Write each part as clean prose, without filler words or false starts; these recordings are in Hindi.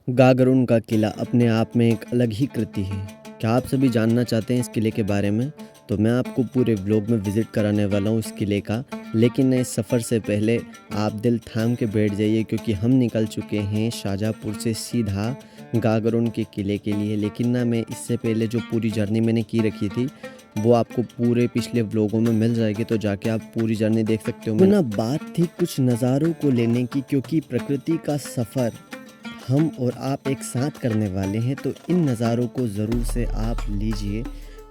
गागरोन का किला अपने आप में एक अलग ही कृति है। क्या आप सभी जानना चाहते हैं इस किले के बारे में? तो मैं आपको पूरे व्लॉग में विज़िट कराने वाला हूँ इस किले का। लेकिन इस सफ़र से पहले आप दिल थाम के बैठ जाइए, क्योंकि हम निकल चुके हैं शाहजहाँपुर से सीधा गागरोन के किले के लिए। लेकिन मैं इससे पहले जो पूरी जर्नी मैंने की रखी थी वो आपको पूरे पिछले व्लॉगों में मिल जाएगी, तो जाके आप पूरी जर्नी देख सकते हो। बात थी कुछ नज़ारों को लेने की, क्योंकि प्रकृति का सफ़र हम और आप एक साथ करने वाले हैं, तो इन नज़ारों को ज़रूर से आप लीजिए,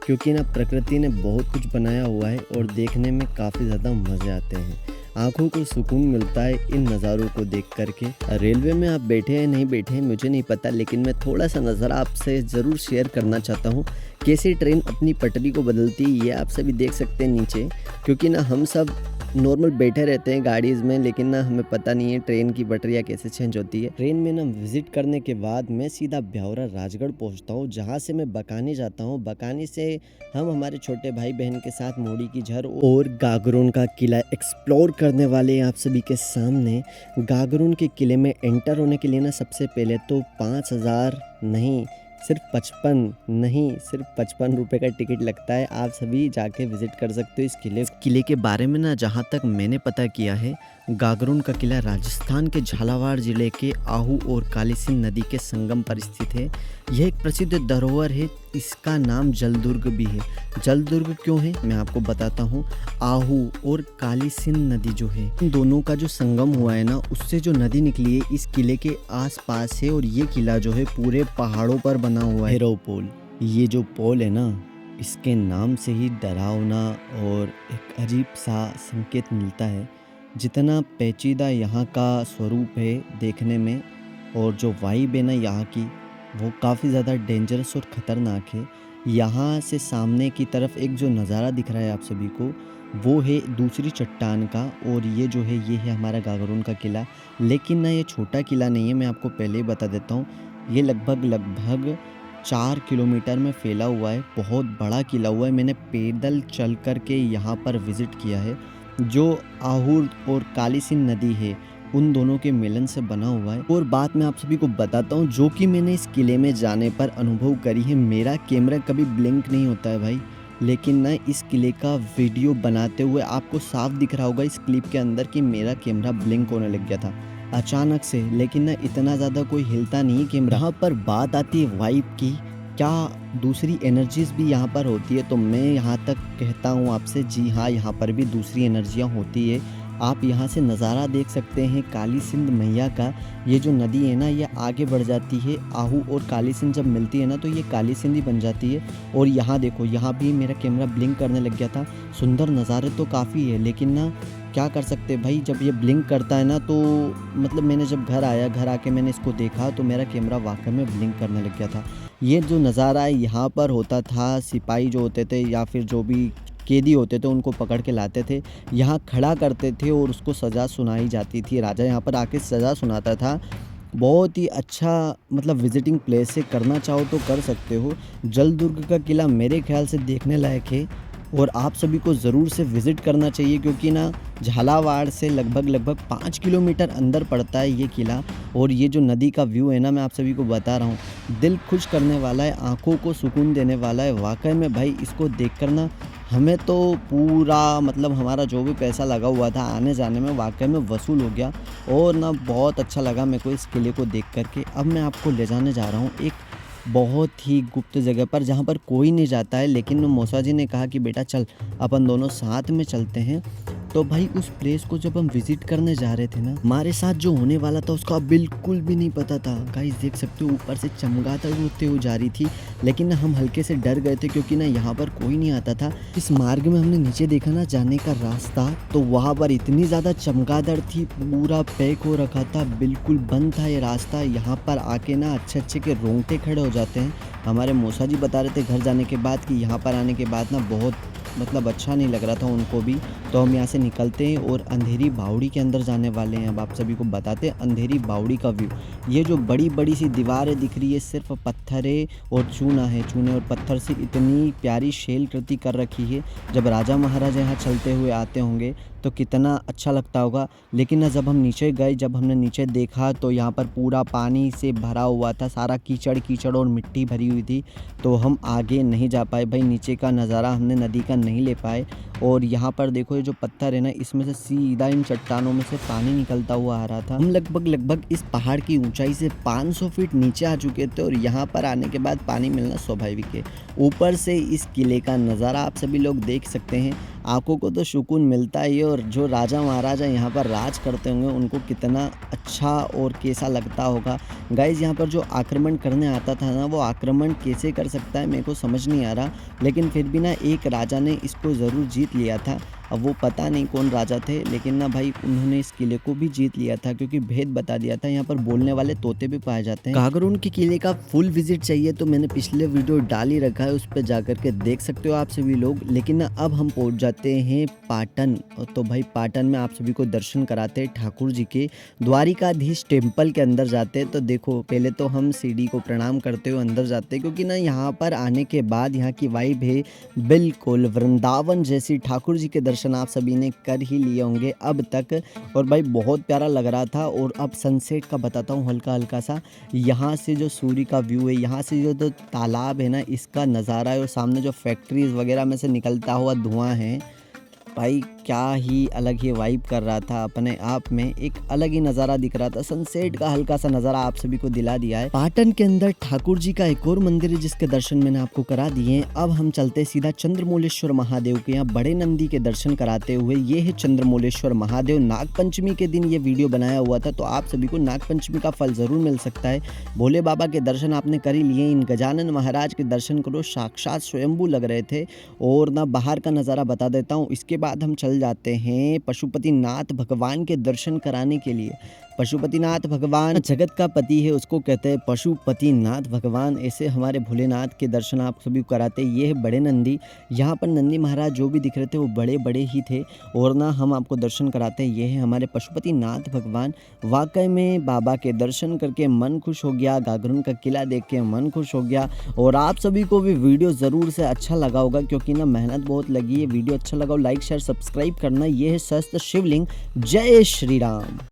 क्योंकि प्रकृति ने बहुत कुछ बनाया हुआ है और देखने में काफ़ी ज़्यादा मज़े आते हैं। आँखों को सुकून मिलता है इन नज़ारों को देख करके। रेलवे में आप बैठे हैं नहीं बैठे हैं मुझे नहीं पता, लेकिन मैं थोड़ा सा नज़ारा आपसे ज़रूर शेयर करना चाहता हूँ। कैसे ट्रेन अपनी पटरी को बदलती है ये आप सभी देख सकते हैं नीचे, क्योंकि हम सब नॉर्मल बैठे रहते हैं गाड़ीज़ में, लेकिन हमें पता नहीं है ट्रेन की पटरियाँ कैसे चेंज होती है। ट्रेन में विज़िट करने के बाद मैं सीधा ब्यावरा राजगढ़ पहुंचता हूँ, जहाँ से मैं बकानी जाता हूँ। बकानी से हम हमारे छोटे भाई बहन के साथ मोड़ी की झर और गागरोन का किला एक्सप्लोर करने वाले हैं आप सभी के सामने। गागरोन के किले में एंटर होने के लिए सबसे पहले तो 5,000 नहीं सिर्फ 55 रुपये का टिकट लगता है। आप सभी जाके विजिट कर सकते हो इस किले के बारे में जहाँ तक मैंने पता किया है, गागरोन का किला राजस्थान के झालावाड़ जिले के आहू और काली सिंध नदी के संगम पर स्थित है। यह एक प्रसिद्ध धरोहर है। इसका नाम जलदुर्ग भी है। जलदुर्ग क्यों है मैं आपको बताता हूँ। आहू और काली सिंध नदी जो है, इन दोनों का जो संगम हुआ है उससे जो नदी निकली है इस किले के आसपास है। और ये किला जो है पूरे पहाड़ों पर बना हुआ है। हेरो पोल, ये जो पोल है इसके नाम से ही डरावना और एक अजीब सा संकेत मिलता है। जितना पेचीदा यहाँ का स्वरूप है देखने में, और जो वाइब है यहाँ की, वो काफ़ी ज़्यादा डेंजरस और ख़तरनाक है। यहाँ से सामने की तरफ एक जो नज़ारा दिख रहा है आप सभी को, वो है दूसरी चट्टान का। और ये जो है ये है हमारा गागरोन का किला। लेकिन ये छोटा किला नहीं है, मैं आपको पहले ही बता देता हूँ। ये लगभग 4 किलोमीटर में फैला हुआ है। बहुत बड़ा किला हुआ है। मैंने पैदल चल कर के यहाँ पर विज़िट किया है। जो आहू और काली सिंध नदी है उन दोनों के मिलन से बना हुआ है। और बात मैं आप सभी को बताता हूँ जो कि मैंने इस किले में जाने पर अनुभव करी है। मेरा कैमरा कभी ब्लिंक नहीं होता है भाई, लेकिन इस किले का वीडियो बनाते हुए आपको साफ दिख रहा होगा इस क्लिप के अंदर कि मेरा कैमरा ब्लिंक होने लग गया था अचानक से। लेकिन इतना ज़्यादा कोई हिलता नहीं कैमरा। यहाँ पर बात आती है वाइब की, क्या दूसरी एनर्जीज़ भी यहाँ पर होती है? तो मैं यहाँ तक कहता हूँ आपसे, जी हाँ, यहाँ पर भी दूसरी एनर्जियाँ होती है। आप यहाँ से नज़ारा देख सकते हैं काली सिंध मैया का। ये जो नदी है ये आगे बढ़ जाती है। आहू और काली सिंध जब मिलती है तो ये काली सिंध ही बन जाती है। और यहाँ देखो, यहाँ भी मेरा कैमरा ब्लिंक करने लग गया था। सुंदर नज़ारे तो काफ़ी है, लेकिन क्या कर सकते भाई, जब ये ब्लिंक करता है तो मतलब मैंने जब घर आके मैंने इसको देखा तो मेरा कैमरा वाकई में ब्लिंक करने लग गया था। ये जो नज़ारा है यहाँ पर होता था, सिपाही जो होते थे या फिर जो भी कैदी होते थे उनको पकड़ के लाते थे, यहाँ खड़ा करते थे और उसको सज़ा सुनाई जाती थी। राजा यहाँ पर आके सज़ा सुनाता था। बहुत ही अच्छा मतलब विजिटिंग प्लेस है, करना चाहो तो कर सकते हो। जलदुर्ग का किला मेरे ख्याल से देखने लायक है और आप सभी को ज़रूर से विज़िट करना चाहिए, क्योंकि झालावाड़ से लगभग 5 किलोमीटर अंदर पड़ता है ये किला। और ये जो नदी का व्यू है मैं आप सभी को बता रहा हूँ, दिल खुश करने वाला है, आँखों को सुकून देने वाला है। वाकई में भाई इसको देख कर हमें तो पूरा मतलब हमारा जो भी पैसा लगा हुआ था आने जाने में वाकई में वसूल हो गया। और बहुत अच्छा लगा मेरे को इस किले को देख कर के। अब मैं आपको ले जाने जा रहा हूँ एक बहुत ही गुप्त जगह पर, जहाँ पर कोई नहीं जाता है। लेकिन मौसा जी ने कहा कि बेटा चल अपन दोनों साथ में चलते हैं। तो भाई उस प्लेस को जब हम विजिट करने जा रहे थे हमारे साथ जो होने वाला था उसका बिल्कुल भी नहीं पता था। गाइस देख सकते हो ऊपर से चमगादड़ उड़ते हुए जा रही थी, लेकिन हम हल्के से डर गए थे क्योंकि यहाँ पर कोई नहीं आता था। इस मार्ग में हमने नीचे देखा जाने का रास्ता, तो वहाँ पर इतनी ज़्यादा चमगादड़ थी, पूरा पैक हो रखा था, बिल्कुल बंद था ये रास्ता। यहाँ पर आके अच्छे के रोंगटे खड़े हो जाते हैं। हमारे मौसा जी बता रहे थे घर जाने के बाद कि यहाँ पर आने के बाद बहुत मतलब अच्छा नहीं लग रहा था उनको भी। तो हम यहाँ से निकलते हैं और अंधेरी बावड़ी के अंदर जाने वाले हैं। अब आप सभी को बताते हैं अंधेरी बावड़ी का व्यू। ये जो बड़ी बड़ी सी दीवारें दिख रही है सिर्फ पत्थर है और चूना है। चूने और पत्थर से इतनी प्यारी शेल कृति कर रखी है। जब राजा महाराजा यहाँ चलते हुए आते होंगे तो कितना अच्छा लगता होगा। लेकिन ना जब हम नीचे गए, जब हमने नीचे देखा तो यहाँ पर पूरा पानी से भरा हुआ था, सारा कीचड़ कीचड़ और मिट्टी भरी हुई थी। तो हम आगे नहीं जा पाए भाई, नीचे का नज़ारा हमने नदी का नहीं ले पाए। और यहाँ पर देखो ये जो पत्थर है ना, इसमें से सीधा इन चट्टानों में से पानी निकलता हुआ आ रहा था। हम लगभग इस पहाड़ की ऊंचाई से 500 फीट नीचे आ चुके थे और यहाँ पर आने के बाद पानी मिलना स्वाभाविक है। ऊपर से इस किले का नज़ारा आप सभी लोग देख सकते हैं, आंखों को तो सुकून मिलता ही है। और जो राजा महाराजा यहाँ पर राज करते होंगे उनको कितना अच्छा और कैसा लगता होगा। गाइज यहाँ पर जो आक्रमण करने आता था ना, वो आक्रमण कैसे कर सकता है मेरे को समझ नहीं आ रहा। लेकिन फिर भी ना एक राजा ने इसको ज़रूर जीत लिया था। अब वो पता नहीं कौन राजा थे, लेकिन ना भाई उन्होंने इस किले को भी जीत लिया था, क्योंकि भेद बता दिया था। यहाँ पर बोलने वाले तोते भी पाए जाते हैं। गागरोन के किले का फुल विजिट चाहिए तो मैंने पिछले वीडियो डाल ही रखा है, उस पर जाकर के देख सकते हो आप सभी लोग। लेकिन ना अब हम पहुंच जाते हैं पाटन। तो भाई पाटन में आप सभी को दर्शन कराते हैं ठाकुर जी के। द्वारिकाधीश टेम्पल के अंदर जाते हैं। तो देखो पहले तो हम सीढ़ी को प्रणाम करते हुए अंदर जाते हैं, क्योंकि ना यहाँ पर आने के बाद यहाँ की वाइब है बिल्कुल वृंदावन जैसी। ठाकुर जी के दर्शन आप सभी ने कर ही लिए होंगे अब तक। और भाई बहुत प्यारा लग रहा था। और अब सनसेट का बताता हूँ हल्का हल्का सा। यहाँ से जो सूर्य का व्यू है, यहाँ से जो तो तालाब है ना, इसका नज़ारा है। और सामने जो फैक्ट्रीज वगैरह में से निकलता हुआ धुआं है, भाई क्या ही अलग ही वाइब कर रहा था अपने आप में। एक अलग ही नज़ारा दिख रहा था। सनसेट का हल्का सा नज़ारा आप सभी को दिला दिया है। पाटन के अंदर ठाकुर जी का एक और मंदिर है जिसके दर्शन मैंने आपको करा दिए हैं। अब हम चलते सीधा चंद्रमौलेश्वर महादेव के यहाँ बड़े नंदी के दर्शन कराते हुए। ये है चंद्रमौलेश्वर महादेव। नागपंचमी के दिन ये वीडियो बनाया हुआ था, तो आप सभी को नागपंचमी का फल जरूर मिल सकता है। भोले बाबा के दर्शन आपने कर ही लिए। इन गजानन महाराज के दर्शन करो, साक्षात स्वयंभू लग रहे थे। और ना बाहर का नज़ारा बता देता हूँ। इसके बाद हम चल जाते हैं पशुपतिनाथ भगवान के दर्शन कराने के लिए। पशुपतिनाथ भगवान जगत का पति है, उसको कहते हैं पशुपतिनाथ भगवान। ऐसे हमारे भोलेनाथ के दर्शन आप सभी को कराते हैं। ये है बड़े नंदी। यहाँ पर नंदी महाराज जो भी दिख रहे थे वो बड़े बड़े ही थे। और ना हम आपको दर्शन कराते हैं। ये है हमारे पशुपतिनाथ भगवान। वाकई में बाबा के दर्शन करके मन खुश हो गया। गागरोन का किला देख के मन खुश हो गया। और आप सभी को भी वीडियो ज़रूर से अच्छा लगा होगा, क्योंकि ना मेहनत बहुत लगी है। वीडियो अच्छा लगा हो लाइक शेयर सब्सक्राइब करना। ये है सहस्त्र शिवलिंग। जय श्री राम।